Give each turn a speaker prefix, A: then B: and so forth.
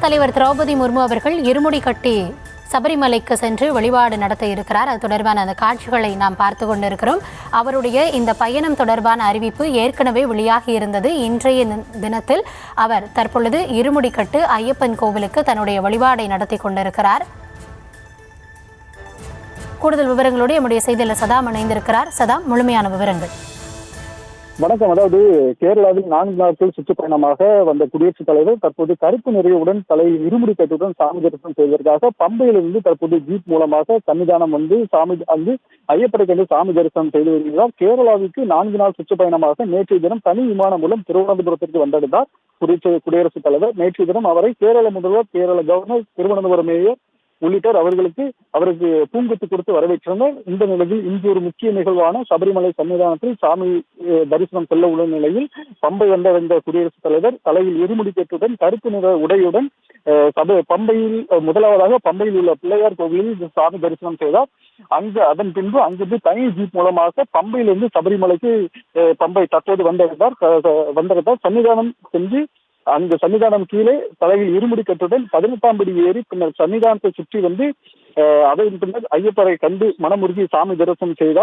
A: தலைவர் திரௌபதி முர்மு அவர்கள் இருமுடி கட்டி சபரிமலைக்கு சென்று வழிபாடு நடத்த இருக்கிறார். அது தொடர்பான அந்த காட்சிகளை நாம் பார்த்து கொண்டிருக்கிறோம். அவருடைய இந்த பயணம் தொடர்பான அறிவிப்பு ஏற்கனவே வெளியாகி இருந்தது. இன்றைய தினத்தில் அவர் தற்பொழுது இருமுடி கட்டு ஐயப்பன் கோவிலுக்கு தன்னுடைய வழிபாடை நடத்தி கொண்டிருக்கிறார். கூடுதல் விவரங்களோடு நம்முடைய செய்தியாளர் சதாம் இணைந்திருக்கிறார். சதாம், முழுமையான விவரங்கள்.
B: வணக்கம். அதாவது கேரளாவில் 4 நாட்கள் சுற்றுப்பயணமாக வந்த குடியரசுத் தலைவர் தற்போது கருப்பு நிறையுடன் தலையில் இருமுடி கட்டுடன் சாமி தரிசனம் செய்வதற்காக பம்பையிலிருந்து தற்போது ஜீப் மூலமாக சன்னிதானம் வந்து ஐயப்பரை கண்டு சாமி தரிசனம் செய்து வருகிறார். கேரளாவுக்கு 4 நாள் சுற்றுப்பயணமாக நேற்றைய தினம் தனி விமானம் மூலம் திருவனந்தபுரத்திற்கு வந்தடைந்தார் குடியரசுத் தலைவர். நேற்றைய தினம் அவரை கேரள முதல்வர், கேரள கவர்னர், திருவனந்தபுரம் மேயர் உள்ளிட்டோர் அவருக்கு பூங்கொத்து கொடுத்து வரவேற்றனர். இந்த நிலையில் இன்று ஒரு முக்கிய நிகழ்வான சபரிமலை சன்னிதானத்தில் சாமி தரிசனம் செல்ல உள்ள நிலையில் பம்பை வந்த குடியரசுத் தலைவர் தலையில் இருமுடி கட்டுடன் கருப்பு நிற உடையுடன் பம்பையில் முதலாவதாக பம்பையில் உள்ள பிள்ளையார் கோவிலில் சாமி தரிசனம் செய்தார். அதன் பின்பு அங்கிருந்து தனி ஜீப் மூலமாக பம்பையிலிருந்து சபரிமலைக்கு பம்பை தற்போது வந்தடைந்தார். சன்னிதானம் சென்று அந்த சன்னிதானம் கீழே தலையில் இருமுடி கட்டுடன் 18ஆம் படி ஏறி பின்னர் சன்னிதானத்தை சுற்றி வந்து அதன் பின்னர் ஐயப்பரை கண்டு மனமுருகி சாமி தரிசனம் செய்தார்.